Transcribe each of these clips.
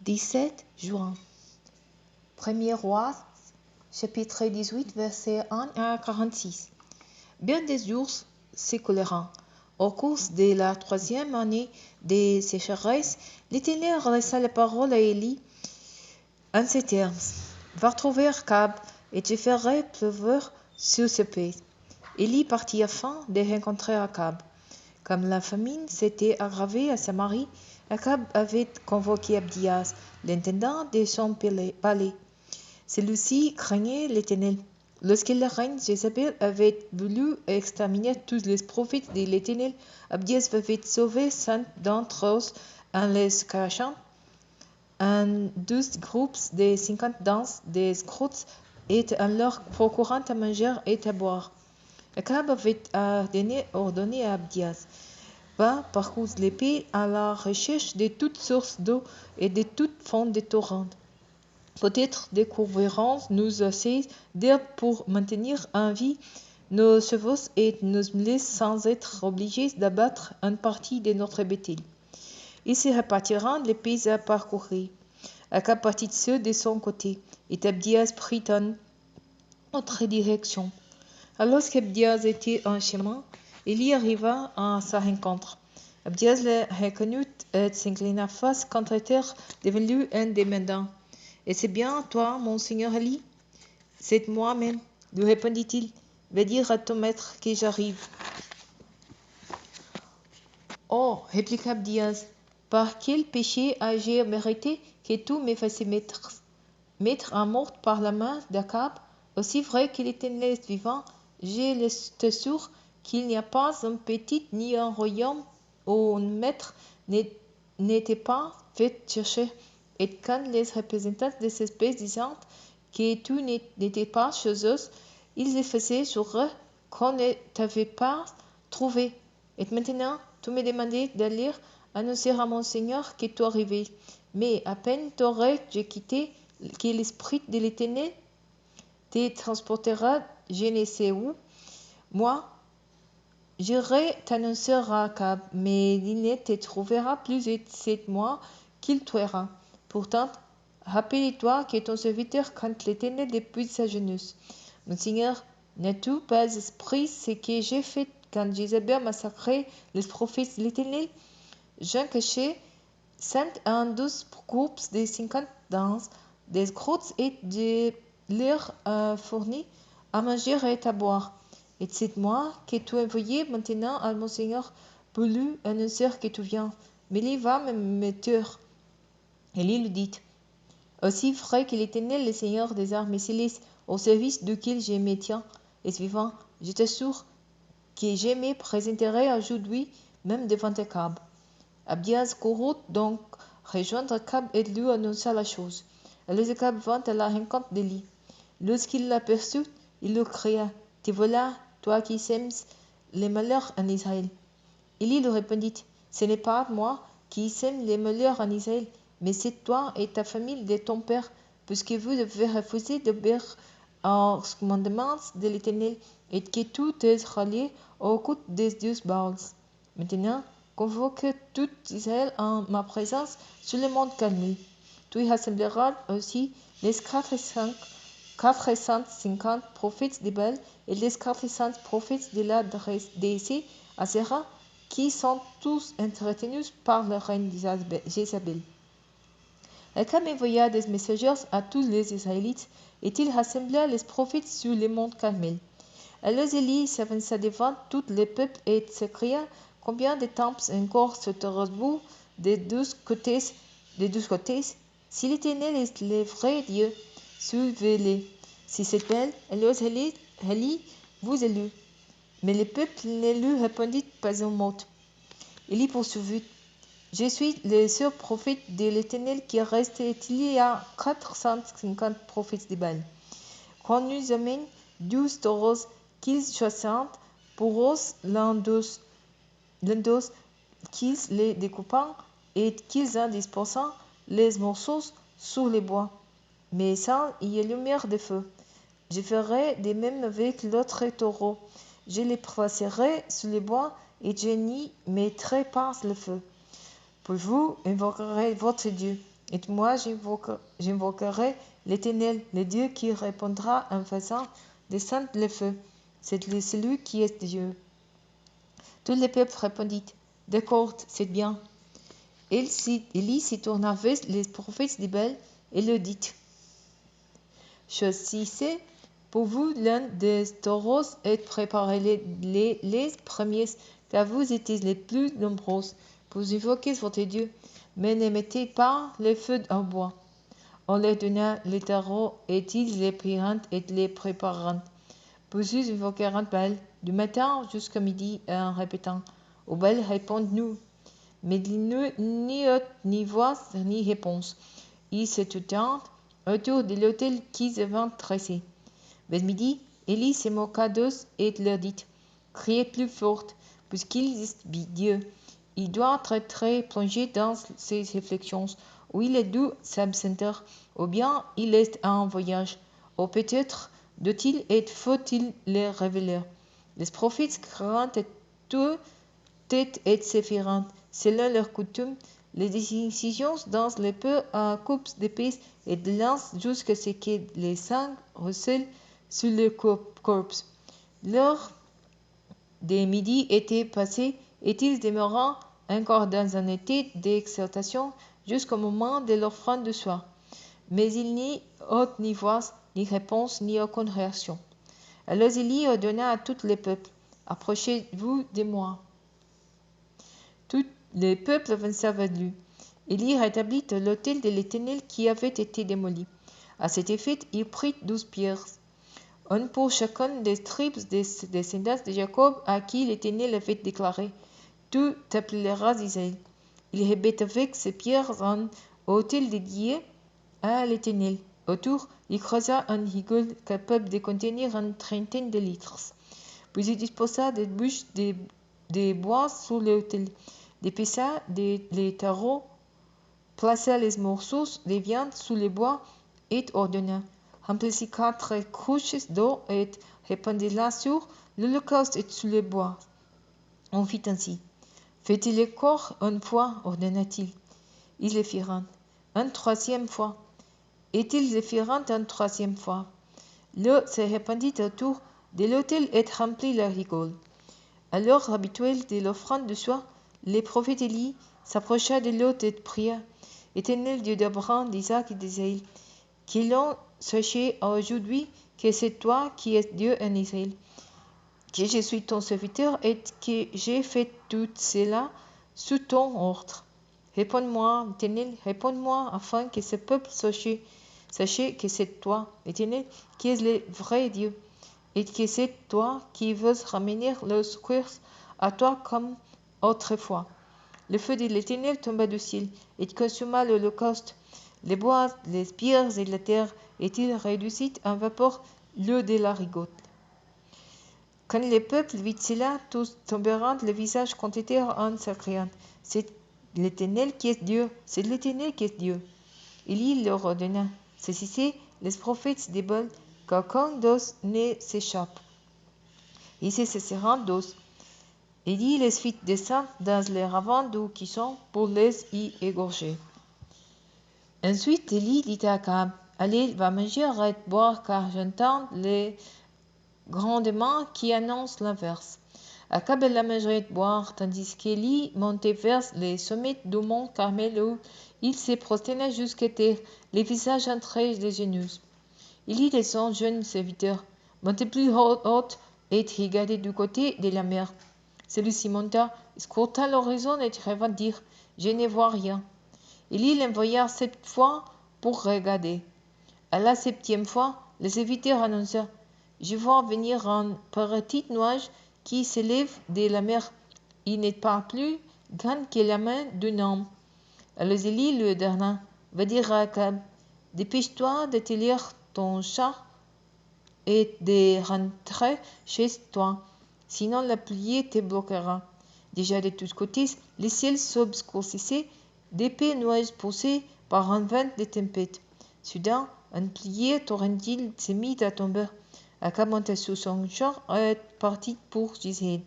17 juin. 1er Roi, chapitre 18, versets 1 à 46. Bien des jours s'écoulèrent. Au cours de la 3e année des sécheresses, l'Éternel adressa la parole à Élie en ces termes. Va trouver Akab, et je ferai pleuvoir sur ce pays. Élie partit afin de rencontrer Akab. Comme la famine s'était aggravée à Samarie, Akab avait convoqué Abdias, l'intendant de son palais. Celui-ci craignait l'Éternel. Lorsque la reine Jézabel avait voulu exterminer tous les prophètes de l'Éternel, Abdias avait sauvé 5 d'entre eux en les cachant en 12 groupes de 50 dans des grottes et en leur procurant à manger et à boire. Akab avait ordonné à Abdias: va parcourir les pays à la recherche de toutes sources d'eau et de toutes fontes de torrents. Peut-être découvrirons-nous assez d'herbe pour maintenir en vie nos chevaux et nos mulets sans être obligés d'abattre une partie de notre bétail. Ils se répartiront les pays à parcourir. Akab partit seul de son côté, et Abdias prit une autre direction. Alors qu'Abdias était en chemin, Élie arriva à sa rencontre. Abdias le reconnut et s'inclina face contre terre devenu un demandant. Et c'est bien toi, mon seigneur Élie? C'est moi-même, lui répondit-il. Va dire à ton maître que j'arrive. Oh, répliqua Abdias, par quel péché ai-je mérité que tu me fasses mettre à mort par la main d'Akab? Aussi vrai que l'Éternel est vivant, je t'assure qu'il n'y a pas un petit ni un royaume où un maître n'était pas fait chercher. Et quand les représentants de ces espèces disaient que tu n'étais pas chez eux, ils effaçaient sur eux qu'on ne t'avait pas trouvé. Et maintenant, tu me demandais d'aller annoncer à mon Seigneur que tu arrivais. Mais à peine t'aurais-je quitté que l'Esprit de l'Éternel te transportera je ne sais où. Moi, j'irai t'annoncer à Akab, mais il ne te trouvera plus et c'est moi qu'il tuera. Pourtant, rappelle-toi que ton serviteur craint l'Éternel depuis sa jeunesse. Mon Seigneur, n'as-tu pas esprit ce que j'ai fait quand Jézabel massacrait les prophètes de l'Éternel? J'ai caché 112 groupes de 50 dans des grottes et de leur fourni à manger et à boire. Et c'est moi que tu as envoyé maintenant à mon Seigneur pour lui annoncer que tu viens. Mais il va me tuer. Élie lui dit: aussi vrai que l'Éternel, le Seigneur des armées célestes, au service duquel je me tiens, est vivant, je t'assure que je me présenterai aujourd'hui même devant Akab. Abdias courut donc rejoindre Akab et lui annonça la chose. Alors Akab vint à la rencontre d'Élie. Lorsqu'il l'aperçut, il lui cria: te voilà, toi qui sèmes les malheurs en Israël. Élie lui répondit: ce n'est pas moi qui sème les malheurs en Israël, mais c'est toi et ta famille de ton père, puisque vous avez refusé d'obéir aux commandements de l'Éternel et que tout est rallié au culte des dieux Baals. Maintenant, convoque tout Israël en ma présence sur le mont Carmel. Tu y rassembleras aussi les 450 prophètes de Baal et les 400 prophètes de la déesse Asera, qui sont tous entretenus par la reine Jézabel. Akab envoya des messagers à tous les Israélites, et il rassembla les prophètes sur le mont Carmel. Alors Élie s'avança devant tout le peuple et s'écria: combien de temps encore sauterez-vous des deux côtés? Si l'Éternel est le vrai Dieu, suivez-le. Si c'est elle, alors Élie vous élu. Mais le peuple ne lui répondit pas un mot. Élie poursuivit: je suis le seul prophète de l'Éternel qui reste, et il y a 450 prophètes de Baal. Qu'on nous amène 12 taureaux, qu'ils choisissent pour eux l'un d'eux, qu'ils les découpent et qu'ils en disposent les morceaux sur les bois, mais sans y allumer de feu. Je ferai de même avec l'autre taureau. Je les placerai sur les bois et je n'y mettrai pas le feu. Puis vous invoquerez votre Dieu, Et moi j'invoquerai l'Éternel, le Dieu qui répondra en faisant descendre le feu. C'est celui qui est Dieu. Tout le peuple répondit, d'accord, c'est bien. Élie s'y tourna vers les prophètes d'Ibel et leur dit, choisissez pour vous l'un des taureaux et préparez les premiers, car vous êtes les plus nombreux pour invoquer votre Dieu, mais ne mettez pas le feu au bois. On leur donna les taureaux et ils les prirent et les préparèrent. Puis ils invoquèrent Baal du matin jusqu'à midi en répétant, au Baal réponds-nous. Mais il n'y eut ni voix ni réponse. Ils se tinrent autour de l'autel qu'ils avaient tressé. Vers midi, Élie se moqua d'eux et leur dit, criez plus fort, puisqu'il est Dieu. Il doit être plongé dans ses réflexions, ou il est dû s'absenter, ou bien il est en voyage, ou peut-être doit-il et faut-il les révéler. Les prophètes craignent tout tête et se firent, selon leur coutume, les décisions dans les peu à coupes d'épices et de lance jusqu'à ce que les sang ruisselle sur le corps. L'heure de midi était passée et ils demeurant encore dans un état d'exaltation jusqu'au moment de l'offrande du soir. Mais il n'y eut ni voix, ni réponse, ni aucune réaction. Alors Élie ordonna à tout le peuple, approchez-vous de moi. Tout le peuple avança vers lui. Élie rétablit l'autel de l'Éternel qui avait été démoli. À cet effet, il prit 12 pierres, une pour chacune des tribus des descendants de Jacob à qui l'Éternel avait déclaré, tu t'appelleras Israël. Il rebâtit avec ces pierres un autel dédié à l'Éternel. Autour, il creusa un rigole capable de contenir une trentaine de litres. Puis il disposa des bûches de bois sur l'autel, dépissa les tarots, plaça les morceaux de viande sous les bois et ordonna, remplissez 4 cruches d'eau et répandez-la sur l'holocauste et sur les bois. On fit ainsi. Faites-le corps une fois, ordonna-t-il. Ils le firent une troisième fois. Et ils le firent une troisième fois. L'eau se répandit autour de l'autel et remplit la rigole. À l'heure habituelle de l'offrande du soir, le prophète Élie s'approcha de l'hôte et pria, Éternel Dieu d'Abraham, d'Isaac et d'Israël, que l'on sache aujourd'hui que c'est toi qui es Dieu en Israël, que je suis ton serviteur et que j'ai fait tout cela sous ton ordre. Réponds-moi, Éternel, réponds-moi, afin que ce peuple sache que c'est toi, Éternel, qui es le vrai Dieu, et que c'est toi qui veux ramener le secours à toi comme autrefois. Le feu de l'Éternel tomba du ciel et consuma l'holocauste, les bois, les pierres et la terre, et il réduisit en vapeur l'eau de la rigole. Quand le peuple vit cela, tous tombèrent le visage contre terre en s'écriant, c'est l'Éternel qui est Dieu, c'est l'Éternel qui est Dieu. Il leur ordonna, saisissez les prophètes des Baal, qu'aucun d'eux ne s'échappe. Ils se saisirent d'eux. Élie les fit descendre dans les ravins d'où qui sont pour les y égorger. Ensuite, Élie dit à Akab, allez, va manger et boire, car j'entends les grondements qui annoncent l'inverse. Akab alla manger et boire, tandis qu'Élie montait vers les sommets du mont Carmel où il se prosternait jusqu'à terre, les visages entre les genoux. Élie et son jeune serviteur montaient plus haut et regardaient du côté de la mer. Celui-ci monta, scruta l'horizon et rêva dire, je ne vois rien. Élie l'envoya 7 fois pour regarder. À la 7e fois, le serviteur annonça, je vois venir un petit nuage qui s'élève de la mer. Il n'est pas plus grand que la main d'un homme. Alors Élie lui ordonna, va dire à Akab, dépêche-toi de te lire ton char et de rentrer chez toi, sinon la pluie te bloquera. Déjà de tous côtés, le ciel s'obscurcissait, d'épais nuages poussés par un vent de tempête. Soudain, un pluie torrentiel se mit à tomber. Akab monta sur son char et partit pour Jezreel.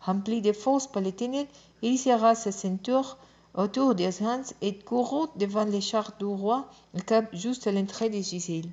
Rempli de force par l'Éternel, il serra sa ceinture autour des Hans et courut devant les chars du roi, le cap juste à l'entrée de Gisèle.